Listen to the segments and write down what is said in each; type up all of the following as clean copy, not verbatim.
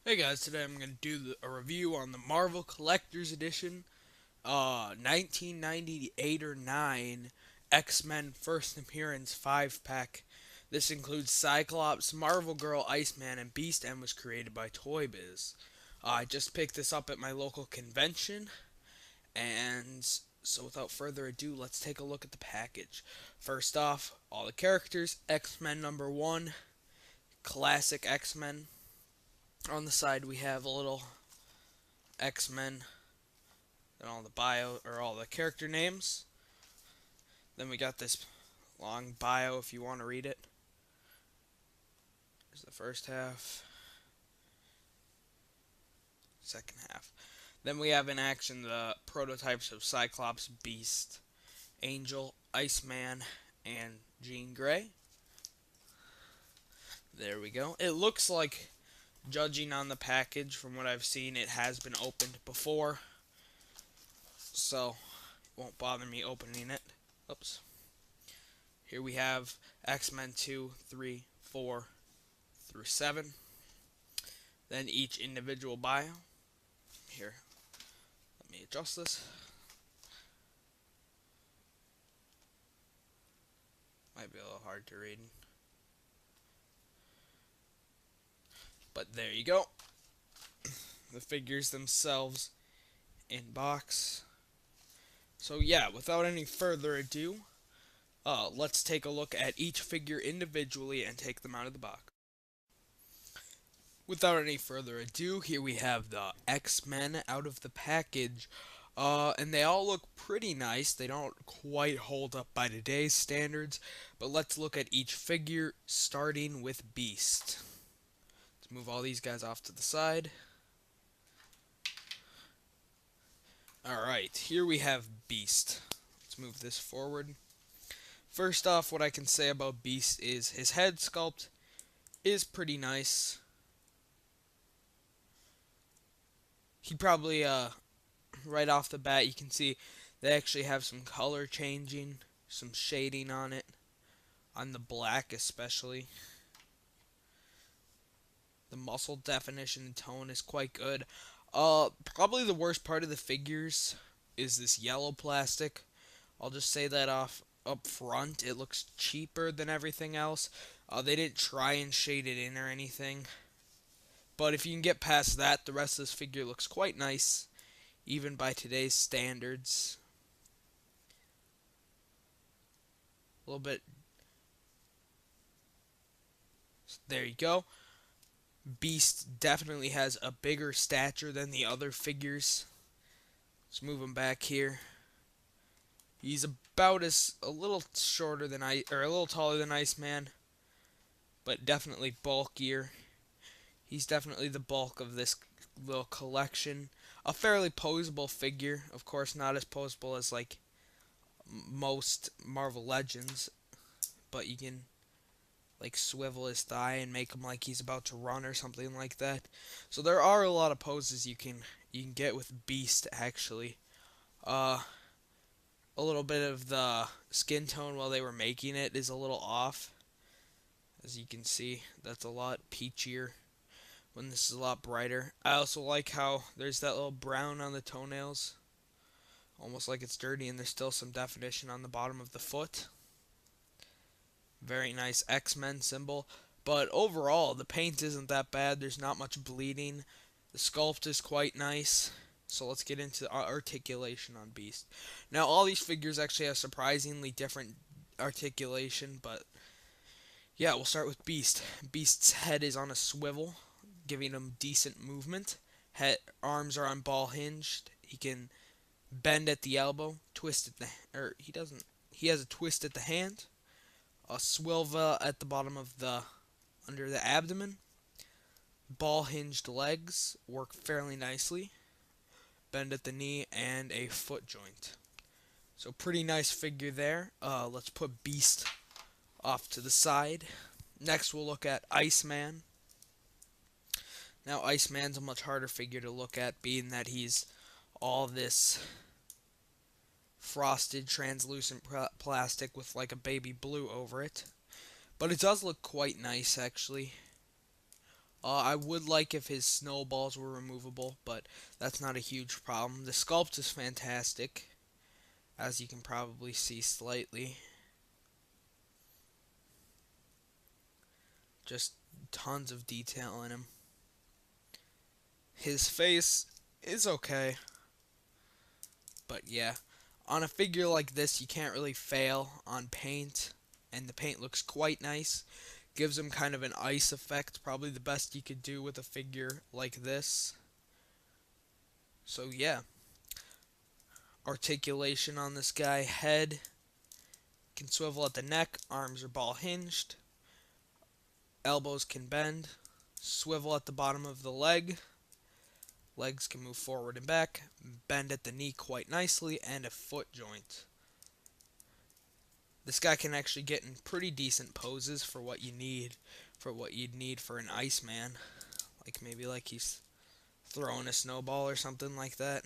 Hey guys, today I'm going to do a review on the Marvel Collector's Edition 1998 or 9 X-Men First Appearance 5-pack. This includes Cyclops, Marvel Girl, Iceman, and Beast and was created by Toy Biz. I just picked this up at my local convention, and so without further ado, let's take a look at the package. First off, all the characters, X-Men number 1, classic X-Men. On the side we have a little X-Men and all the bio or all the character names. Then we got this long bio if you want to read it. Here's the first half, second half. Then we have in action the prototypes of Cyclops, Beast, Angel, Iceman, and Jean Grey. There we go. It looks like, judging on the package from what I've seen, it has been opened before, so it won't bother me opening it. Oops. Here we have X-Men 2, 3, 4 through 7. Then each individual bio. Here, let me adjust this. Might be a little hard to read. But there you go. The figures themselves in box. So yeah, without any further ado, let's take a look at each figure individually and take them out of the box. Without any further ado, here we have the X-Men out of the package. And they all look pretty nice. They don't quite hold up by today's standards, but let's look at each figure, starting with Beast. Let's move all these guys off to the side. Alright, here we have Beast. Let's move this forward. First off, what I can say about Beast is his head sculpt is pretty nice. He probably, right off the bat, you can see they actually have some color changing, some shading on it, on the black especially. The muscle definition and tone is quite good. Probably the worst part of the figures is this yellow plastic. I'll just say that off up front. It looks cheaper than everything else. They didn't try and shade it in or anything. But if you can get past that, the rest of this figure looks quite nice, even by today's standards. A little bit. There you go. Beast definitely has a bigger stature than the other figures. Let's move him back here. He's about a little shorter than or a little taller than Iceman, but definitely bulkier. He's definitely the bulk of this little collection. A fairly posable figure, of course, not as posable as like most Marvel Legends, but you can like swivel his thigh and make him like he's about to run or something like that. So there are a lot of poses you can get with Beast actually. Uh a little bit of the skin tone while they were making it is a little off. As you can see, that's a lot peachier when this is a lot brighter. I also like how there's that little brown on the toenails, almost like it's dirty, and there's still some definition on the bottom of the foot. Very nice X-Men symbol. But overall, the paint isn't that bad. There's not much bleeding. The sculpt is quite nice. So let's get into articulation on Beast. Now, all these figures actually have surprisingly different articulation, but yeah, we'll start with Beast. Beast's head is on a swivel, giving him decent movement. Arms are on ball hinged. He can bend at the elbow, twist at he doesn't. He has a twist at the hand, a swivel at the bottom of under the abdomen. Ball hinged legs work fairly nicely. Bend at the knee, and a foot joint. So pretty nice figure there. Let's put Beast off to the side. Next we'll look at Iceman. Now Iceman's a much harder figure to look at, being that he's all this frosted translucent plastic with like a baby blue over it. But it does look quite nice actually. I would like if his snowballs were removable, but that's not a huge problem. The sculpt is fantastic, as you can probably see slightly. Just tons of detail in him. His face is okay, but yeah. On a figure like this, you can't really fail on paint, and the paint looks quite nice. Gives him kind of an ice effect, probably the best you could do with a figure like this. So yeah, articulation on this guy. Head can swivel at the neck, arms are ball hinged, elbows can bend, swivel at the bottom of the leg, legs can move forward and back, bend at the knee quite nicely, and a foot joint. This guy can actually get in pretty decent poses for what you need, for what you'd need for an Iceman. Like maybe like he's throwing a snowball or something like that.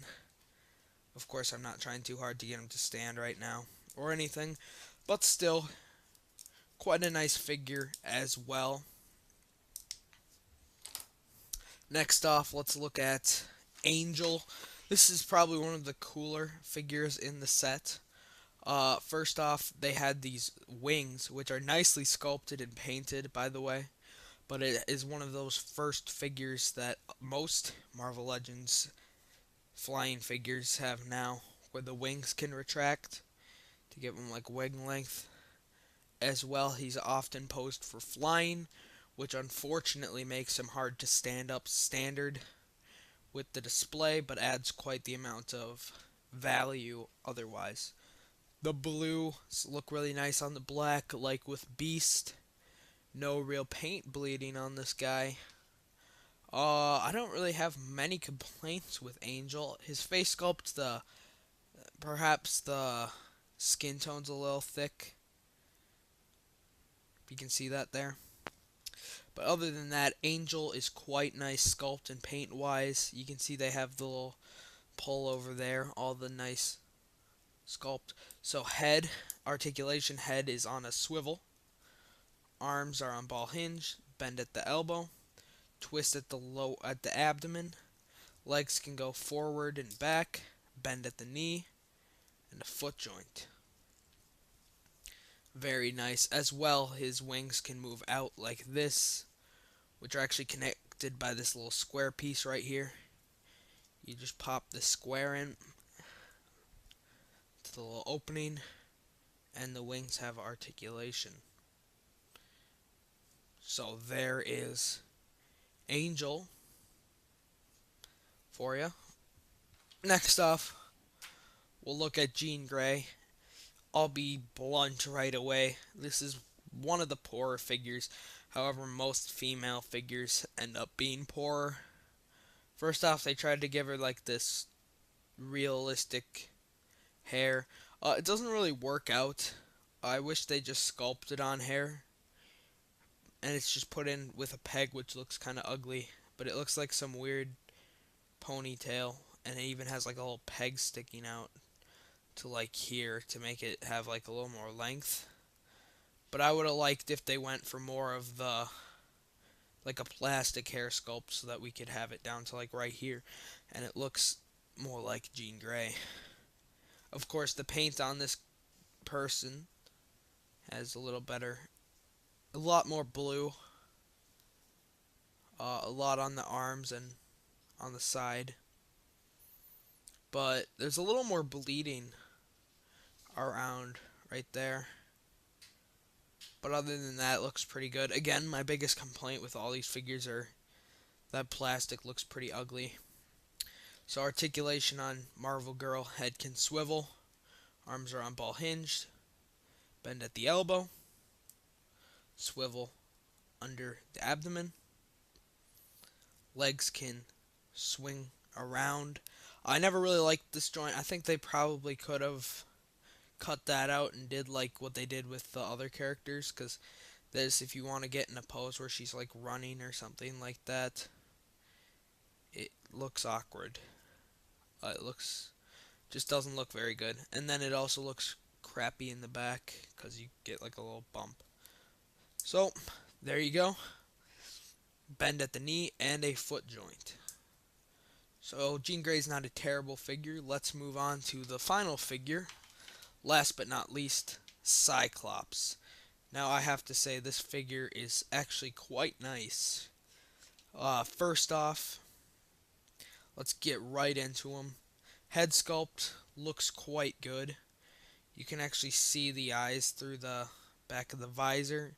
Of course, I'm not trying too hard to get him to stand right now or anything, but still, quite a nice figure as well. Next off, let's look at Angel. This is probably one of the cooler figures in the set. First off, they had these wings, which are nicely sculpted and painted, by the way. But it is one of those first figures that most Marvel Legends flying figures have now, where the wings can retract to give them like wing length. As well, he's often posed for flying, which unfortunately makes him hard to stand up standard with the display, but adds quite the amount of value otherwise. The blues look really nice on the black, like with Beast. No real paint bleeding on this guy. I don't really have many complaints with Angel. His face sculpt, perhaps the skin tone's a little thick. If you can see that there. But other than that, Angel is quite nice sculpt and paint wise. You can see they have the little pull over there, all the nice sculpt. So head, articulation, head is on a swivel. Arms are on ball hinge, bend at the elbow, twist at the abdomen. Legs can go forward and back, bend at the knee, and a foot joint. Very nice. As well, his wings can move out like this, which are actually connected by this little square piece right here. You just pop the square in to the little opening, and the wings have articulation. So there is Angel for you. Next off, we'll look at Jean Grey. I'll be blunt right away. This is one of the poorer figures. However, most female figures end up being poorer. First off, they tried to give her like this realistic hair. It doesn't really work out. I wish they just sculpted on hair. And it's just put in with a peg, which looks kind of ugly. But it looks like some weird ponytail. And it even has like a little peg sticking out to like here to make it have like a little more length. But I would have liked if they went for more of the like a plastic hair sculpt so that we could have it down to like right here and it looks more like Jean Grey. Of course, the paint on this person has a little better, a lot more blue, a lot on the arms and on the side. But there's a little more bleeding around right there. But other than that, it looks pretty good. Again, my biggest complaint with all these figures are that plastic looks pretty ugly. So articulation on Marvel Girl, head can swivel, arms are on ball hinged, bend at the elbow, swivel under the abdomen, legs can swing around. I never really liked this joint. I think they probably could have cut that out and did like what they did with the other characters, because this, if you want to get in a pose where she's like running or something like that, it looks awkward. It looks, just doesn't look very good. And then it also looks crappy in the back because you get like a little bump. So there you go. bend at the knee, and a foot joint. So Jean Grey's not a terrible figure. Let's move on to the final figure. Last but not least, Cyclops. Now I have to say this figure is actually quite nice. First off, let's get right into him. Head sculpt looks quite good. You can actually see the eyes through the back of the visor,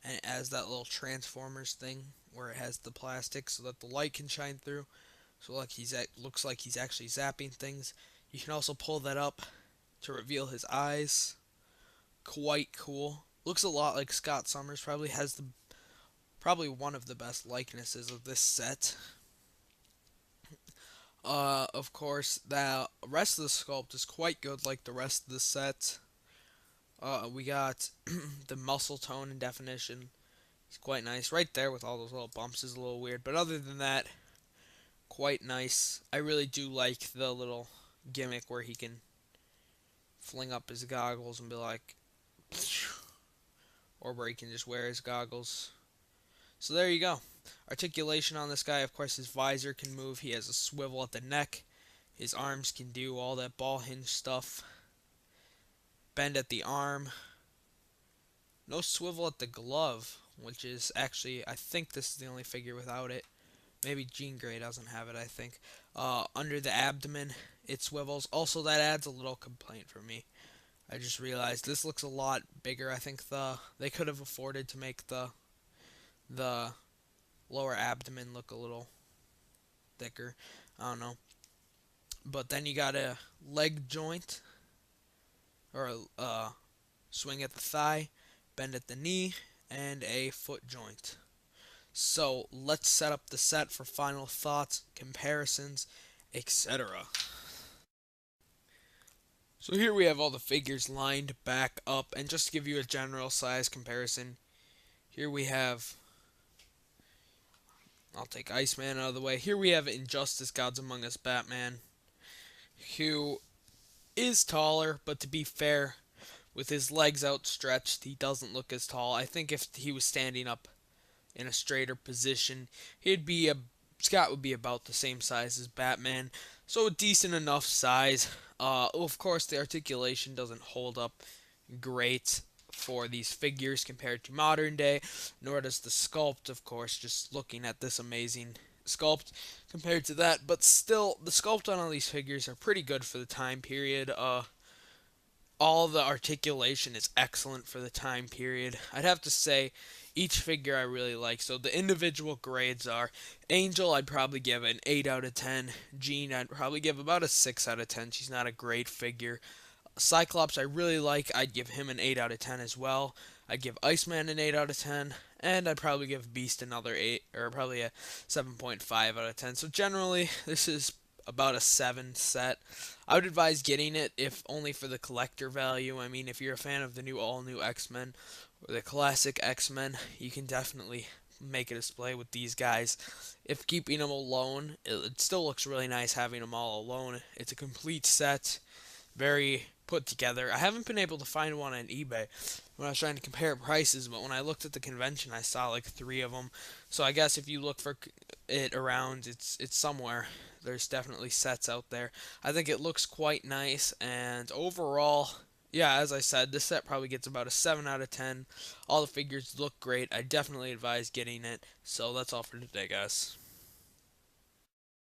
and it has that little Transformers thing where it has the plastic so that the light can shine through. So like looks like he's actually zapping things. You can also pull that up to reveal his eyes. Quite cool. Looks a lot like Scott Summers. Probably one of the best likenesses of this set. Of course, the rest of the sculpt is quite good, like the rest of the set. We got the muscle tone and definition. It's quite nice. Right there with all those little bumps is a little weird, but other than that, quite nice. I really do like the little gimmick where he can fling up his goggles and be like, or where he can just wear his goggles. So there you go. Articulation on this guy, of course, his visor can move. He has a swivel at the neck. His arms can do all that ball hinge stuff. Bend at the arm. No swivel at the glove, which is actually, I think this is the only figure without it. Maybe Jean Grey doesn't have it, I think. Under the abdomen, it swivels. Also, that adds a little complaint for me. I just realized this looks a lot bigger. I think they could have afforded to make the lower abdomen look a little thicker. I don't know. But then you got a leg joint, or a swing at the thigh, bend at the knee, and a foot joint. So let's set up the set for final thoughts, comparisons, etc. So here we have all the figures lined back up, and just to give you a general size comparison, here we have, I'll take Iceman out of the way. Here we have Injustice Gods Among Us Batman, who is taller, but to be fair, with his legs outstretched, he doesn't look as tall. I think if he was standing up in a straighter position, Scott would be about the same size as Batman, so a decent enough size. Of course, the articulation doesn't hold up great for these figures compared to modern day, nor does the sculpt, of course, just looking at this amazing sculpt compared to that, but still, the sculpt on all these figures are pretty good for the time period. All the articulation is excellent for the time period. I'd have to say each figure I really like. So the individual grades are Angel, I'd probably give an 8 out of 10. Jean, I'd probably give about a 6 out of 10. She's not a great figure. Cyclops, I really like. I'd give him an 8 out of 10 as well. I'd give Iceman an 8 out of 10. And I'd probably give Beast another 8, or probably a 7.5 out of 10. So generally, this is about a 7 set. I would advise getting it if only for the collector value. I mean, if you're a fan of the all new X-Men or the classic X-Men, you can definitely make a display with these guys. If keeping them alone, it still looks really nice having them all alone. It's a complete set, very put together. I haven't been able to find one on eBay when I was trying to compare prices, but when I looked at the convention, I saw like 3 of them. So I guess if you look for it around, it's somewhere. There's definitely sets out there. I think it looks quite nice, and overall, yeah, as I said, this set probably gets about a 7 out of 10. All the figures look great. I definitely advise getting it. So that's all for today, guys.